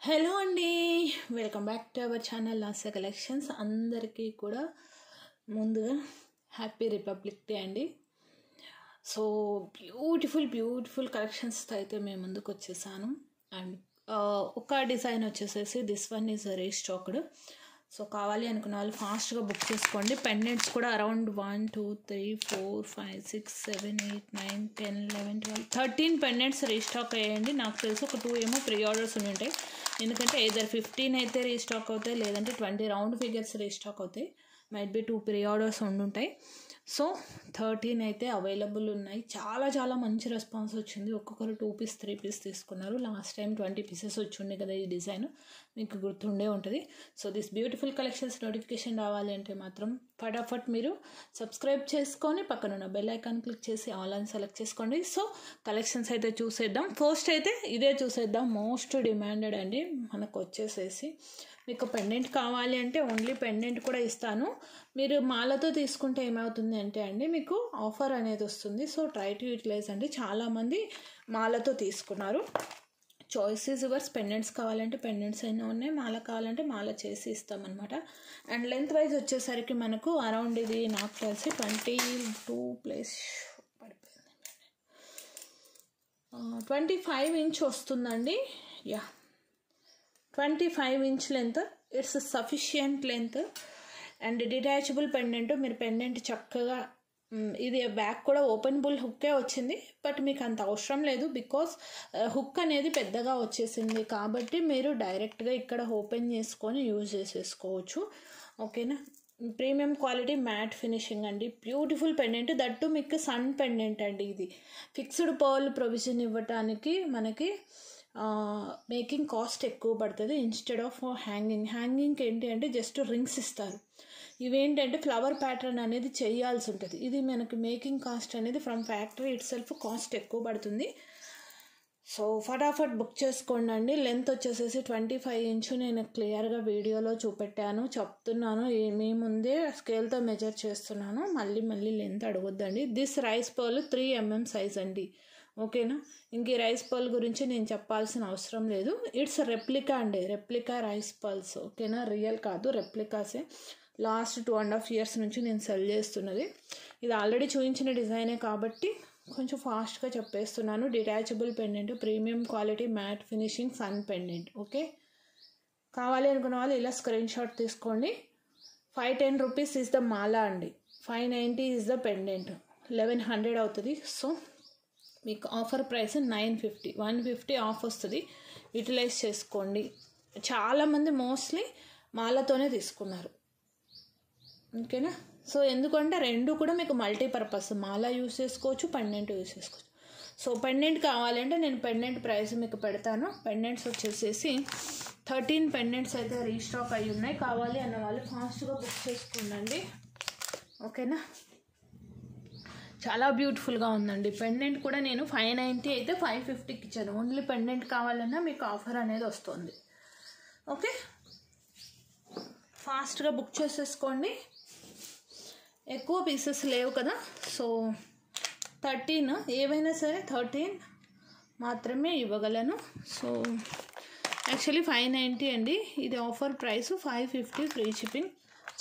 Hello అండి, welcome back to our channel Lasya collections. అందరికీ కూడా ముందుగా హ్యాపీ రిపబ్లిక్ డే అండి. సో బ్యూటిఫుల్ కలెక్షన్స్తో అయితే మేము ముందుకు వచ్చేసాను. అండ్ ఒక డిజైన్ వచ్చేసేసి this one is restocked. So కావాలి అనుకున్న వాళ్ళు ఫాస్ట్గా బుక్ చేసుకోండి. పెండెంట్స్ కూడా అరౌండ్ 1 2 3 4 5 6 7 8 9 10 11 12 13 పెండెంట్స్ రీస్టాక్ అయ్యాయండి. నాకు తెలిసి ఒక 2 ఏమో ప్రీ ఆర్డర్స్ ఉండి ఉంటాయి. ఎందుకంటే ఏదర్ 15 అయితే రీస్టాక్ అవుతాయి, లేదంటే 20 రౌండ్ ఫిగర్స్ రీస్టాక్ అవుతాయి. మైట్ బి 2 ప్రీ ఆర్డర్స్ ఉండుంటాయి. సో 13 అయితే అవైలబుల్ ఉన్నాయి. చాలా మంచి రెస్పాన్స్ వచ్చింది. ఒక్కొక్కరు 2 పీస్ 3 పీస్ తీసుకున్నారు. లాస్ట్ టైం 20 పీసెస్ వచ్చిండే కదా ఈ డిజైన్, మీకు గుర్తుండే ఉంటుంది. So this beautiful collections notification రావాలి అంటే మాత్రం ఫటాఫట్ మీరు సబ్స్క్రైబ్ చేసుకొని పక్కన ఉన్న బెల్ ఐకాన్ క్లిక్ చేసి ఆల్ అని సెలెక్ట్ చేసుకోండి. సో కలెక్షన్స్ అయితే చూసేద్దాం. ఫస్ట్ అయితే ఇదే చూసేద్దాం. మోస్ట్ డిమాండెడ్ అండి. మనకు వచ్చేసేసి మీకు పెండెంట్ కావాలి అంటే ఓన్లీ పెండెంట్ కూడా ఇస్తాను. మీరు మాలతో తీసుకుంటే ఏమవుతుంది అంటే అండి, మీకు ఆఫర్ అనేది వస్తుంది. సో ట్రై టు యూటిలైజ్ అండి. చాలామంది మాలతో తీసుకున్నారు. Choice is yours. పెండెంట్స్ కావాలంటే పెండెంట్స్ అయినా ఉన్నాయి, మాల కావాలంటే మాల చేసి ఇస్తామన్నమాట. అండ్ లెంత్ వైజ్ వచ్చేసరికి మనకు అరౌండ్ ఇది నాకు తెలిసి 22 ప్లస్ పడిపోయింది 25 ఇంచ్ వస్తుందండి. 25 inch length, it's sufficient length. And detachable pendant. మీరు పెండెంట్ చక్కగా ఇది బ్యాక్ కూడా ఓపెనబుల్ హుక్కే వచ్చింది, బట్ మీకు అంత అవసరం లేదు. బికాస్ హుక్ అనేది పెద్దగా వచ్చేసింది కాబట్టి మీరు డైరెక్ట్గా ఇక్కడ ఓపెన్ చేసుకొని యూజ్ చేసేసుకోవచ్చు. ఓకేనా. ప్రీమియం క్వాలిటీ మ్యాట్ ఫినిషింగ్ అండి. Beautiful pendant. దట్టు మీకు సన్ పెండెంట్ అండి. ఇది ఫిక్స్డ్ పర్ల్ ప్రొవిజన్ ఇవ్వటానికి మనకి మేకింగ్ కాస్ట్ ఎక్కువ పడుతుంది. ఇన్స్టెడ్ ఆఫ్ హ్యాంగింగ్కి ఏంటి అంటే జస్ట్ రింగ్స్ ఇస్తారు. ఇవేంటంటే ఫ్లవర్ ప్యాటర్న్ అనేది చేయాల్సి ఉంటుంది. ఇది మనకి మేకింగ్ కాస్ట్ అనేది from factory it self cost ఎక్కువ పడుతుంది. సో ఫటాఫట్ బుక్ చేసుకోండి అండి. లెంత్ వచ్చేసేసి 25 ఇంచు నేను క్లియర్గా వీడియోలో చెప్తున్నాను. మీ ముందే స్కేల్తో మెజర్ చేస్తున్నాను. మళ్ళీ లెంత్ అడగొద్దండి. This rice pearl 3 mm size అండి. ఓకేనా. ఇంక ఈ రైస్ పర్ల్ గురించి నేను చెప్పాల్సిన అవసరం లేదు. ఇట్స్ రెప్లికా అండి. Replica rice pearls. ఓకేనా. రియల్ కాదు, రెప్లికాసే. లాస్ట్ 2.5 years నుంచి నేను సెల్ చేస్తున్నది. ఇది ఆల్రెడీ చూపించిన డిజైనే కాబట్టి కొంచెం ఫాస్ట్గా చెప్పేస్తున్నాను. Detachable pendant, premium quality matte finishing sun pendant. Okay. కావాలి అనుకున్న వాళ్ళు ఇలా స్క్రీన్ షాట్ తీసుకోండి. 510 రూపీస్ ఈజ్ ద మాల అండి. 590 ఈజ్ ద పెండెంట్. 1100 అవుతుంది. సో మీకు ఆఫర్ ప్రైస్ 950, 150 ఆఫ్ వస్తుంది. యూటిలైజ్ చేసుకోండి. చాలామంది మోస్ట్లీ మాలతోనే తీసుకున్నారు. ఓకేనా. సో ఎందుకంటే రెండు కూడా మీకు మల్టీపర్పస్, మాల యూస్ చేసుకోవచ్చు, పెండెంట్ యూస్ చేసుకోవచ్చు. సో పెండెంట్ కావాలంటే నేను పెండెంట్ ప్రైస్ మీకు పెడతాను. పెండెంట్స్ వచ్చేసేసి 13 పెండెంట్స్ అయితే రీస్టాక్ అయ్యి ఉన్నాయి. కావాలి అన్న వాళ్ళు ఫాస్ట్గా బుక్ చేసుకోండి. ఓకేనా. చాలా బ్యూటిఫుల్గా ఉందండి. పెండెంట్ కూడా నేను 590 అయితే 550కి ఇచ్చాను. ఓన్లీ పెండెంట్ కావాలన్నా మీకు ఆఫర్ అనేది వస్తుంది. ఓకే. ఫాస్ట్గా బుక్ చేసేసుకోండి. ఎక్కువ పీసెస్ లేవు కదా. సో 13 ఏవైనా సరే 13 మాత్రమే ఇవ్వగలను. సో యాక్చువల్లీ 590 అండి. ఇది ఆఫర్ ప్రైస్ 550 ఫ్రీ షిప్పింగ్.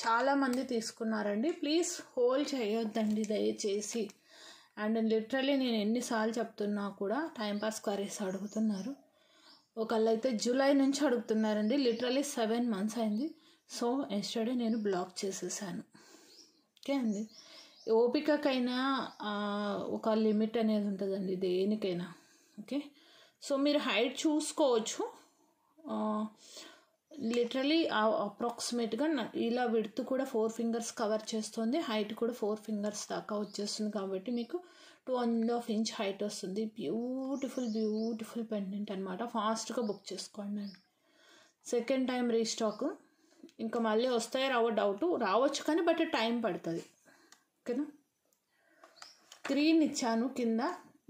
చాలామంది తీసుకున్నారండి. ప్లీజ్ హోల్డ్ చేయొద్దండి దయచేసి. అండ్ లిటరలీ నేను ఎన్నిసార్లు చెప్తున్నా కూడా టైంపాస్ క్వరీస్ అడుగుతున్నారు. ఒకళ్ళు అయితే జూలై నుంచి అడుగుతున్నారండి. లిటరలీ 7 months అయింది. సో ఎస్టర్డే నేను బ్లాక్ చేసేసాను. ఓకే అండి. ఓపికకైనా ఒక లిమిట్ అనేది ఉంటుందండి దేనికైనా. ఓకే. సో మీరు హైట్ చూసుకోవచ్చు. లిటరలీ అప్రాక్సిమేట్గా ఇలా విడ్త్ కూడా 4 fingers కవర్ చేస్తుంది. హైట్ కూడా 4 fingers దాకా వచ్చేస్తుంది. కాబట్టి మీకు 2.5 inch హైట్ వస్తుంది. బ్యూటిఫుల్ పెండెంట్ అనమాట. ఫాస్ట్గా బుక్ చేసుకోండి అండి. Second time restock. ఇంకా మళ్ళీ వస్తాయో రావో డౌట్. రావచ్చు కానీ బట్ టైం పడుతుంది. ఓకేనా. గ్రీన్ ఇచ్చాను కింద.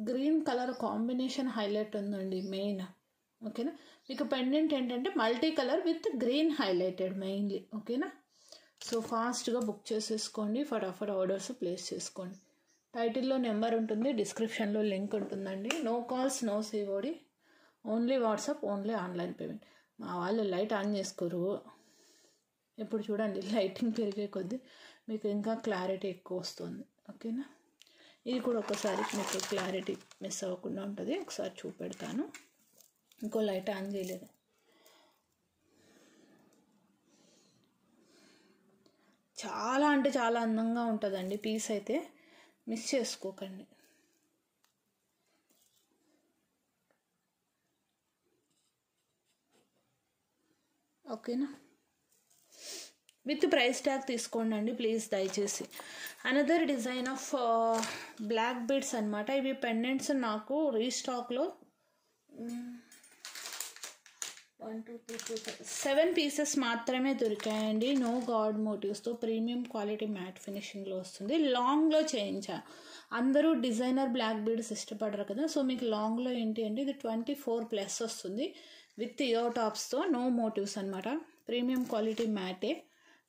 గ్రీన్ కలర్ కాంబినేషన్ హైలైట్ ఉందండి మెయిన్. ఓకేనా. మీకు పెండెంట్ ఏంటంటే multi colour with green highlighted mainly. ఓకేనా. సో ఫాస్ట్గా బుక్ చేసేసుకోండి. ఫటాఫట్ ఆర్డర్స్ ప్లేస్ చేసుకోండి. టైటిల్లో నెంబర్ ఉంటుంది, డిస్క్రిప్షన్లో లింక్ ఉంటుందండి. No calls, no COD, only WhatsApp, only online payment. మా వాళ్ళు లైట్ ఆన్ చేసుకోరు. ఇప్పుడు చూడండి లైటింగ్ పెరిగే కొద్దీ మీకు ఇంకా క్లారిటీ ఎక్కువ వస్తుంది. ఓకేనా, ఇది కూడా ఒకసారి మీకు క్లారిటీ మిస్ అవ్వకుండా ఉంటుంది. ఒకసారి చూపెడతాను. ఇంకో లైట్ ఆన్ చేయలేదు. చాలా అంటే చాలా అందంగా ఉంటుందండి పీస్ అయితే, మిస్ చేసుకోకండి. ఓకేనా, విత్ ప్రైస్ ట్యాగ్ తీసుకోండి ప్లీజ్ దయచేసి. Another design of black beads అనమాట. ఇవి పెండెంట్స్ నాకు రీస్టాక్లో 7 పీసెస్ మాత్రమే దొరికాయండి. నో గాడ్ మోటివ్స్తో ప్రీమియం క్వాలిటీ మ్యాట్ ఫినిషింగ్లో వస్తుంది. లాంగ్లో చేయించాను. అందరూ డిజైనర్ బ్లాక్ బీడ్స్ ఇష్టపడరు కదా, సో మీకు లాంగ్లో ఏంటి అంటే ఇది 24+ వస్తుంది విత్ ఇయర్ టాప్స్తో. నో మోటివ్స్ అనమాట. ప్రీమియం క్వాలిటీ మ్యాటే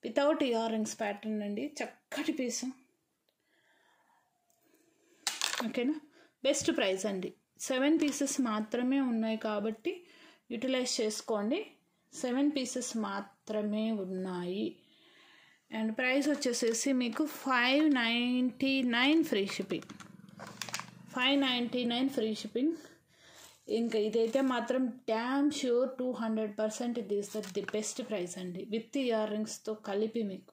వితౌట్ ఇయర్ రింగ్స్ ప్యాటర్న్ అండి. చక్కటి పీసు. ఓకేనా, బెస్ట్ ప్రైస్ అండి. 7 పీసెస్ మాత్రమే ఉన్నాయి కాబట్టి యూటిలైజ్ చేసుకోండి. 7 పీసెస్ మాత్రమే ఉన్నాయి. అండ్ ప్రైస్ వచ్చేసేసి మీకు 599 ఫ్రీ షిప్పింగ్. 599 free shipping. ఇంకా ఇదైతే మాత్రం డ్యామ్ ష్యూర్ 200% ఇది ఇస్ ది బెస్ట్ ప్రైస్ అండి. విత్ ఇయర్ రింగ్స్తో కలిపి మీకు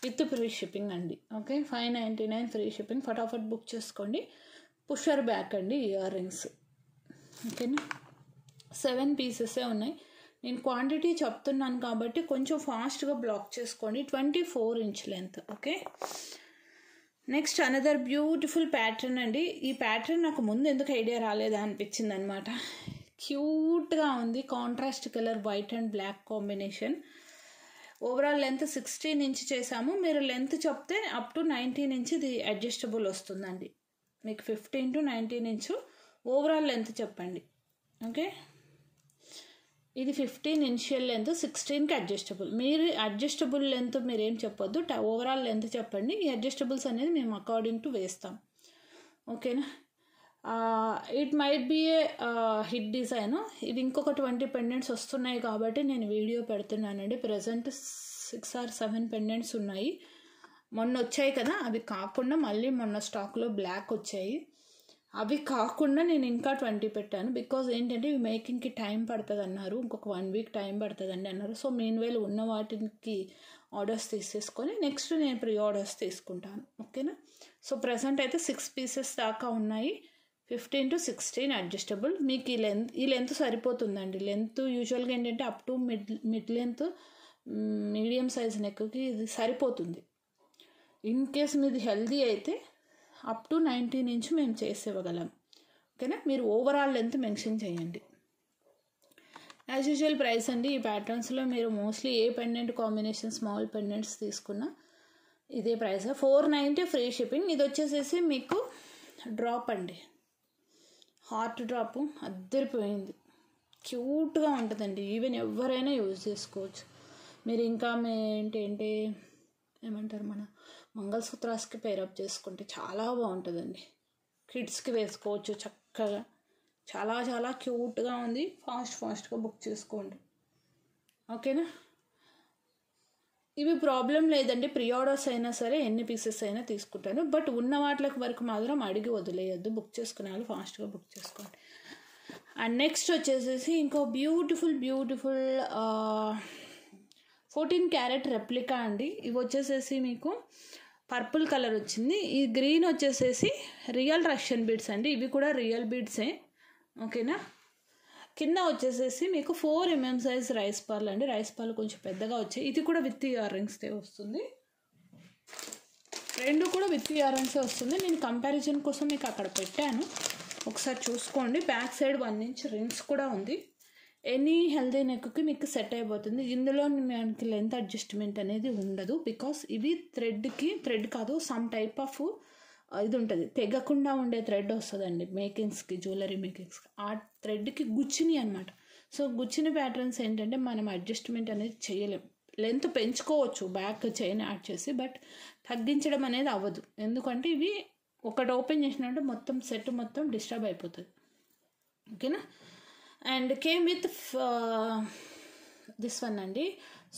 విత్ ఫ్రీ షిప్పింగ్ అండి. Okay, 599 free shipping. ఫటాఫట్ బుక్ చేసుకోండి. పుషర్ బ్యాక్ అండి ఇయర్ రింగ్స్. ఓకేనా, 7 పీసెసే ఉన్నాయి. నేను క్వాంటిటీ చెప్తున్నాను కాబట్టి కొంచెం ఫాస్ట్గా బ్లాక్ చేసుకోండి. 24 inch length. Okay, next another beautiful pattern అండి. ఈ ప్యాటర్న్ నాకు ముందు ఎందుకు ఐడియా రాలేదా అనిపించింది అనమాట. క్యూట్గా ఉంది. Contrast colour white and black combination. Overall length 16 inch చేసాము. మీరు లెంత్ చెప్తే అప్ టు 19 ఇంచ్ ఇది అడ్జస్టబుల్ వస్తుందండి. మీకు 15 to 19 ఇంచ్ ఓవరాల్ లెంత్ చెప్పండి. ఓకే, ఇది 15 ఇనిషియల్ లెంత్, 16కి అడ్జస్టబుల్. మీరు అడ్జస్టబుల్ లెంత్ మీరు ఏం చెప్పొద్దు, ఓవరాల్ లెంత్ చెప్పండి. ఈ అడ్జస్టబుల్స్ అనేది మేము అకార్డింగ్ టు వేస్తాం. ఓకేనా, it might be a hit design. ఇది ఇంకొక 20 పెండెంట్స్ వస్తున్నాయి కాబట్టి నేను వీడియో పెడుతున్నానండి. ప్రజెంట్ 6 or 7 పెండెంట్స్ ఉన్నాయి. మొన్న వచ్చాయి కదా, అవి కాకుండా మళ్ళీ మొన్న స్టాక్లో బ్లాక్ వచ్చాయి. అవి కాకుండా నేను ఇంకా 20 పెట్టాను. బికాజ్ ఏంటంటే ఇవి మేకింగ్కి టైం పడుతుంది అన్నారు. ఇంకొక 1 వీక్ టైం పడుతుందండి అన్నారు. సో మీన్వేల్ ఉన్న వాటికి ఆర్డర్స్ తీసేసుకొని నెక్స్ట్ నేను ప్రీ ఆర్డర్స్ తీసుకుంటాను. ఓకేనా, సో ప్రజెంట్ అయితే 6 పీసెస్ దాకా ఉన్నాయి. 15 to 16 అడ్జస్టబుల్. మీకు ఈ లెంత్ సరిపోతుందండి. లెంత్ యూజువల్గా ఏంటంటే up to mid length medium size నెక్కి ఇది సరిపోతుంది. ఇన్ కేస్ మీది హెల్దీ అయితే అప్ టు 19 ఇంచ్ మేము చేసేవ్వగలం. ఓకేనా, మీరు ఓవరాల్ లెంత్ మెన్షన్ చేయండి. యాజ్ యూజువల్ ప్రైస్ అండి. ఈ ప్యాటర్న్స్లో మీరు మోస్ట్లీ ఏ పెండెంట్ కాంబినేషన్ స్మాల్ పెండెంట్స్ తీసుకున్నా ఇదే ప్రైస్. 490 free shipping. ఇది వచ్చేసేసి మీకు డ్రాప్ అండి, హార్ట్ డ్రాప్. అద్దరిపోయింది, క్యూట్గా ఉంటుందండి. ఈవెన్ ఎవరైనా యూజ్ చేసుకోవచ్చు. మీరు ఇంకా ఏంటంటే ఏమంటారు, మన మంగళసూత్రాస్కి పేరప్ చేసుకుంటే చాలా బాగుంటుందండి. కిడ్స్కి వేసుకోవచ్చు చక్కగా. చాలా చాలా క్యూట్గా ఉంది. ఫాస్ట్గా బుక్ చేసుకోండి. ఓకేనా, ఇవి ప్రాబ్లం లేదండి. ప్రీ ఆర్డర్స్ అయినా సరే ఎన్ని పీసెస్ అయినా తీసుకుంటాను. బట్ ఉన్న వాటికి వరకు మాత్రం అడిగి వదిలేయద్దు. బుక్ చేసుకునే వాళ్ళు ఫాస్ట్గా బుక్ చేసుకోండి. అండ్ నెక్స్ట్ వచ్చేసేసి ఇంకో బ్యూటిఫుల్ 14 క్యారెట్ రెప్లికా అండి. ఇవి వచ్చేసేసి మీకు పర్పుల్ కలర్ వచ్చింది. ఈ గ్రీన్ వచ్చేసేసి రియల్ రష్యన్ బీడ్స్ అండి. ఇవి కూడా రియల్ బీడ్సే. ఓకేనా, కింద వచ్చేసేసి మీకు 4 mm సైజ్ రైస్ పర్ల్ అండి. రైస్ పర్ల్ కొంచెం పెద్దగా వచ్చాయి. ఇది కూడా విత్ ఇయర్ రింగ్స్తో వస్తుంది. రెండు కూడా విత్ ఇయర్ రింగ్సే వస్తుంది. నేను కంపారిజన్ కోసం మీకు అక్కడ పెట్టాను, ఒకసారి చూసుకోండి. బ్యాక్ సైడ్ 1 ఇంచ్ రింగ్స్ కూడా ఉంది. ఎనీ హెల్దీ నెక్కి మీకు సెట్ అయిపోతుంది. ఇందులో మనకి లెంత్ అడ్జస్ట్మెంట్ అనేది ఉండదు. బికాస్ ఇవి థ్రెడ్ కాదు, సమ్ టైప్ ఆఫ్ ఇది ఉంటుంది, తెగకుండా ఉండే థ్రెడ్ వస్తుందండి మేకింగ్స్కి, జ్యువెలరీ మేకింగ్స్కి. ఆ థ్రెడ్కి గుచ్చిని అనమాట. సో గుచ్చిన ప్యాటర్న్స్ ఏంటంటే మనం అడ్జస్ట్మెంట్ అనేది చేయలేం. లెంత్ పెంచుకోవచ్చు బ్యాక్ చైన్ యాడ్ చేసి, బట్ తగ్గించడం అనేది అవ్వదు. ఎందుకంటే ఇవి ఒకటి ఓపెన్ చేసినట్టు మొత్తం సెట్ మొత్తం డిస్టర్బ్ అయిపోతుంది. ఓకేనా, and came with this one అండి,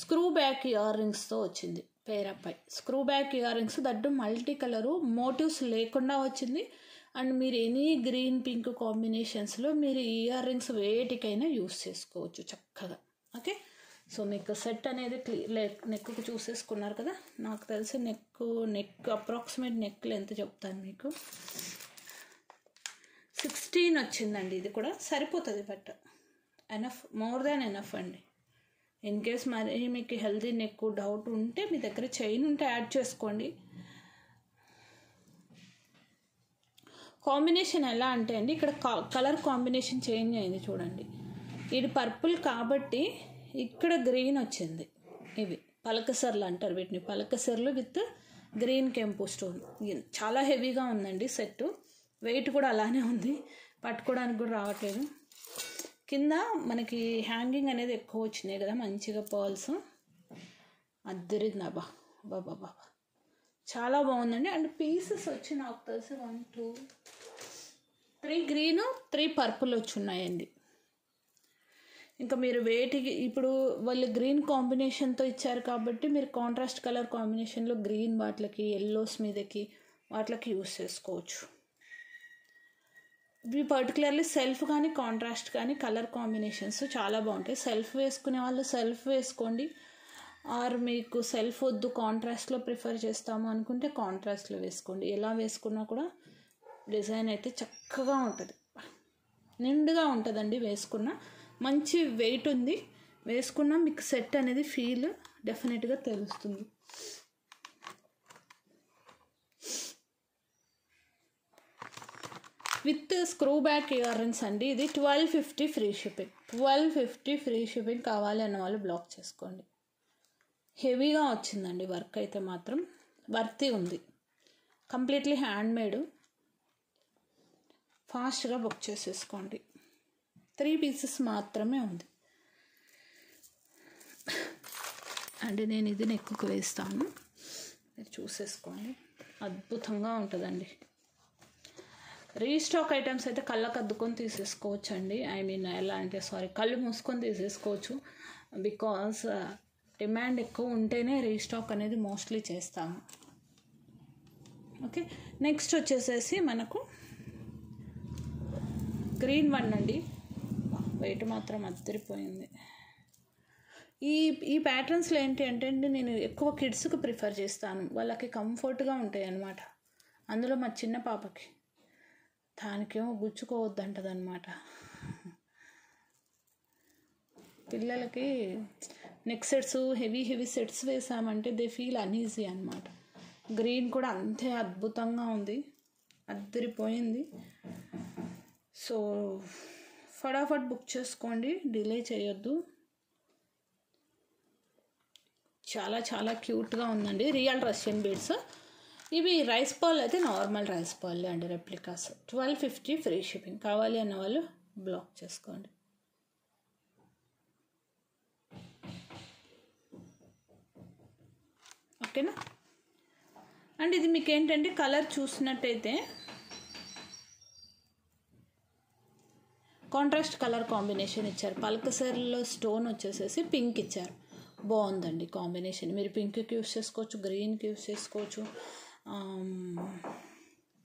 స్క్రూ బ్యాక్ ఇయర్ రింగ్స్తో వచ్చింది పేరపై. Screw back ear rings that multi colour, motifs లేకుండా వచ్చింది. అండ్ మీరు ఎనీ గ్రీన్ పింక్ కాంబినేషన్స్లో మీరు ఇయర్ రింగ్స్ వేటికైనా యూస్ చేసుకోవచ్చు చక్కగా. ఓకే, సో మీకు సెట్ అనేది నెక్కు చూసేసుకున్నారు కదా. నాకు తెలిసి నెక్ అప్రాక్సిమేట్ నెక్ లెంత్ చెప్తాను మీకు. 16 వచ్చిందండి. ఇది కూడా సరిపోతుంది, but enough, more than enough అండి. ఇన్ కేస్ మరి మీకు హెల్తీ నెక్ డౌట్ ఉంటే మీ దగ్గర చైన్ ఉంటే యాడ్ చేసుకోండి. కాంబినేషన్ ఎలా అంటే అండి, ఇక్కడ కలర్ కాంబినేషన్ చేంజ్ అయింది చూడండి. ఇది పర్పుల్ కాబట్టి ఇక్కడ గ్రీన్ వచ్చింది. ఇవి పలకసర్లు అంటారు వీటిని, పలకసర్లు విత్ గ్రీన్ కెంపు స్టోన్. చాలా హెవీగా ఉందండి సెట్. వెయిట్ కూడా అలానే ఉంది, పట్టుకోవడానికి కూడా రావట్లేదు. కింద మనకి హ్యాంగింగ్ అనేది ఎక్కువ వచ్చినాయి కదా, మంచిగా పర్ల్స్ అద్దరింది. బాబా చాలా బాగుందండి. అండ్ పీసెస్ వచ్చి నాకు తెలిసి 1 2 3 గ్రీన్ 3 పర్పుల్ వచ్చి ఉన్నాయండి. ఇంకా మీరు వేటికి ఇప్పుడు వాళ్ళు గ్రీన్ కాంబినేషన్తో ఇచ్చారు కాబట్టి మీరు కాంట్రాస్ట్ కలర్ కాంబినేషన్లో గ్రీన్ వాటికి, ఎల్లోస్ మీదకి వాటికి యూస్ చేసుకోవచ్చు. ఇవి పర్టికులర్లీ సెల్ఫ్ కానీ కాంట్రాస్ట్ కానీ కలర్ కాంబినేషన్స్ చాలా బాగుంటాయి. సెల్ఫ్ వేసుకునే వాళ్ళు సెల్ఫ్ వేసుకోండి, ఆర్ మీకు సెల్ఫ్ వద్దు కాంట్రాస్ట్లో ప్రిఫర్ చేస్తాము అనుకుంటే కాంట్రాస్ట్లో వేసుకోండి. ఎలా వేసుకున్నా కూడా డిజైన్ అయితే చక్కగా ఉంటుంది, నిండుగా ఉంటుందండి. వేసుకున్న మంచి వెయిట్ ఉంది, వేసుకున్న మీకు సెట్ అనేది ఫీల్ డెఫినెట్గా తెలుస్తుంది. With screw back ear rings అండి. ఇది 1250 ఫ్రీ షిప్పింగ్. 1250 ఫ్రీ షిప్పింగ్ కావాలి అన్న వాళ్ళు బ్లాక్ చేసుకోండి. హెవీగా వచ్చిందండి వర్క్ అయితే మాత్రం వర్తీ ఉంది. Completely hand made. ఫాస్ట్గా బుక్ చేసేసుకోండి. 3 పీసెస్ మాత్రమే ఉంది అండి. నేను ఇది నెక్కుకు వేస్తాను, మీరు చూసేసుకోండి. అద్భుతంగా ఉంటుందండి. రీస్టాక్ ఐటమ్స్ అయితే కళ్ళకు అద్దుకొని తీసేసుకోవచ్చు అండి. ఐ మీన్ ఎలా అంటే కళ్ళు మూసుకొని తీసేసుకోవచ్చు. బికాస్ డిమాండ్ ఎక్కువ ఉంటేనే రీస్టాక్ అనేది మోస్ట్లీ చేస్తాము. ఓకే, నెక్స్ట్ వచ్చేసేసి మనకు గ్రీన్ వన్ అండి. వెయిట్ మాత్రం అద్దరిపోయింది. ఈ ప్యాటర్న్స్లో ఏంటి అంటే అండి, నేను ఎక్కువ కిడ్స్కి ప్రిఫర్ చేస్తాను. వాళ్ళకి కంఫర్ట్గా ఉంటాయి అన్నమాట. అందులో మా చిన్న పాపకి, దానికేమో గుచ్చుకోవద్దంటది అనమాట. పిల్లలకి నెక్ సెట్స్ హెవీ సెట్స్ వేసామంటే దే ఫీల్ అన్ఈజీ అనమాట. గ్రీన్ కూడా అంతే అద్భుతంగా ఉంది, అద్దరిపోయింది. సో ఫటాఫట్ బుక్ చేసుకోండి, డిలే చేయొద్దు. చాలా చాలా క్యూట్గా ఉందండి. రియల్ రష్యన్ బీడ్స్ ఇవి. రైస్ పర్ల్ అయితే నార్మల్ రైస్ పర్ల్ అండి, రెప్లికాస్. 1250 free shipping. కావాలి అన్న వాళ్ళు బ్లాక్ చేసుకోండి. ఓకేనా అండ్ ఇది మీకు ఏంటంటే కలర్ చూసినట్టయితే కాంట్రాస్ట్ కలర్ కాంబినేషన్ ఇచ్చారు. పల్కసర్లో స్టోన్ వచ్చేసేసి పింక్ ఇచ్చారు. బాగుందండి కాంబినేషన్. మీరు పింక్కి యూస్ చేసుకోవచ్చు, గ్రీన్కి యూస్ చేసుకోవచ్చు.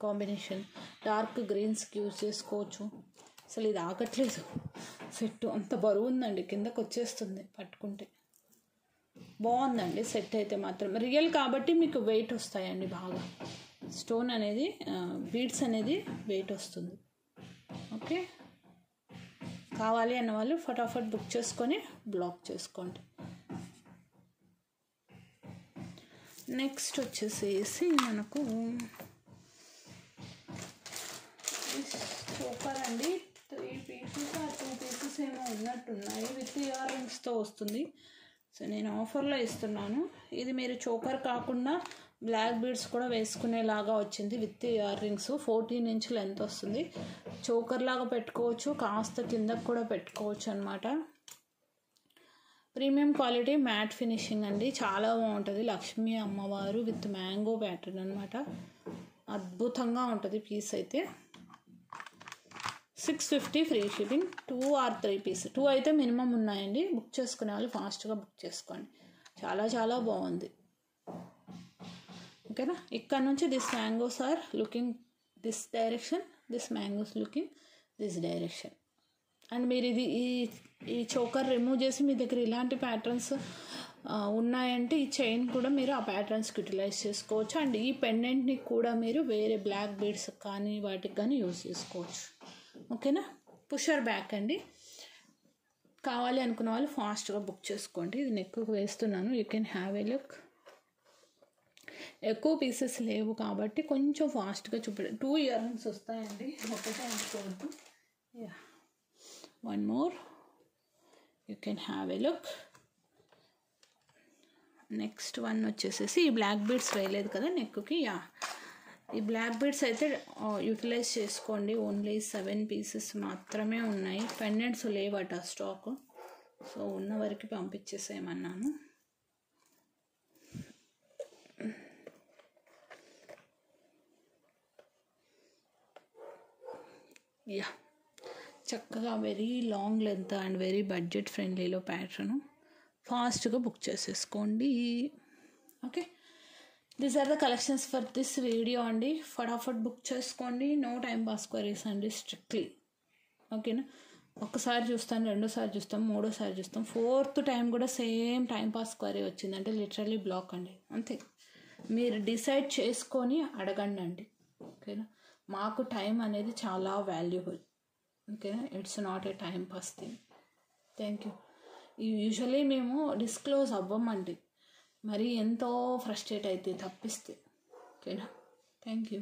కాంబినేషన్ డార్క్ గ్రీన్స్కి యూస్ చేసుకోవచ్చు. అసలు ఇది ఆగట్లేదు సెట్, అంత బరువు ఉందండి, కిందకు వచ్చేస్తుంది పట్టుకుంటే. బాగుందండి సెట్ అయితే మాత్రం. రియల్ కాబట్టి మీకు వెయిట్ వస్తాయండి బాగా. స్టోన్ అనేది బీడ్స్ అనేది వెయిట్ వస్తుంది. ఓకే, కావాలి అన్న వాళ్ళు ఫటాఫట్ బుక్ చేసుకొని బ్లాక్ చేసుకోండి. నెక్స్ట్ వచ్చేసేసి మనకు చోకర్ అండి. 3 పీసెస్ ఆ 2 పీసెస్ ఏమో ఉన్నట్టున్నాయి. విత్ ఇయర్ రింగ్స్తో వస్తుంది. సో నేను ఆఫర్లో ఇస్తున్నాను. ఇది మీరు చోకర్ కాకుండా బ్లాక్ బీడ్స్ కూడా వేసుకునేలాగా వచ్చింది. With ear rings 14 inch length వస్తుంది. చోకర్ లాగా పెట్టుకోవచ్చు, కాస్త కిందకు కూడా పెట్టుకోవచ్చు అనమాట. ప్రీమియం క్వాలిటీ మ్యాట్ ఫినిషింగ్ అండి, చాలా బాగుంటుంది. లక్ష్మీ అమ్మవారు విత్ మ్యాంగో ప్యాటర్న్ అనమాట. అద్భుతంగా ఉంటుంది పీస్ అయితే. 650 ఫ్రీ షిప్పింగ్. 2 or 3 పీస్, 2 అయితే మినిమం ఉన్నాయండి. బుక్ చేసుకునే వాళ్ళు ఫాస్ట్గా బుక్ చేసుకోండి. చాలా చాలా బాగుంది. ఓకేనా. ఇక్కడ నుంచి this mangoes are looking this direction, this mangoes looking this direction. And మీరు ఇది ఈ చోకర్ రిమూవ్ చేసి మీ దగ్గర ఇలాంటి ప్యాటర్న్స్ ఉన్నాయంటే ఈ చైన్ కూడా మీరు ఆ ప్యాటర్న్స్కి యూటిలైజ్ చేసుకోవచ్చు. అండ్ ఈ పెండెంట్ని కూడా మీరు వేరే బ్లాక్ బీడ్స్ కానీ వాటికి కానీ యూజ్ చేసుకోవచ్చు. ఓకేనా. పుషర్ బ్యాక్ అండి. కావాలి అనుకున్న వాళ్ళు ఫాస్ట్గా బుక్ చేసుకోండి. ఇది నెక్కు వేస్తున్నాను. You can have a look. ఎక్కువ పీసెస్ లేవు కాబట్టి కొంచెం ఫాస్ట్గా చూపెట్టాను. 2 ఇయర్ రింగ్స్ వస్తాయండి, ఒకటే అనుకోవద్దు. Yeah, one more. You can have a look. Next one వచ్చేసేసి ఈ బ్లాక్ బీడ్స్ వేయలేదు కదా నెక్కి. యా, ఈ బ్లాక్ బీడ్స్ అయితే యూటిలైజ్ చేసుకోండి. ఓన్లీ 7 పీసెస్ మాత్రమే ఉన్నాయి. పెండెంట్స్ లేవట స్టాక్. సో ఉన్న వరకు పంపించేసేయమన్నాను. యా, చక్కగా very long length and very budget ఫ్రెండ్లీలో ప్యాటర్ను. ఫాస్ట్గా బుక్ చేసేసుకోండి. Okay, these are the collections for this video అండి. ఫటాఫట్ బుక్ చేసుకోండి. నో టైం పాస్ క్వరీస్ అండి, స్ట్రిక్ట్లీ. ఓకేనా. ఒక్కసారి చూస్తాను, రెండోసారి చూస్తాం, మూడోసారి చూస్తాం, 4th టైం కూడా సేమ్ టైం పాస్ క్వరీ వచ్చిందంటే లిటరల్లీ బ్లాక్ అండి. అంతే, మీరు డిసైడ్ చేసుకొని అడగండి అండి. ఓకేనా. మాకు టైం అనేది చాలా వాల్యుబుల్. ఓకేనా. It's not a time pass thing. Thank you. Usually మేము డిస్క్లోజ్ అవ్వమండి, మరి ఎంతో ఫ్రస్ట్రేట్ అయితే తప్పిస్తే. ఓకేనా. Thank you.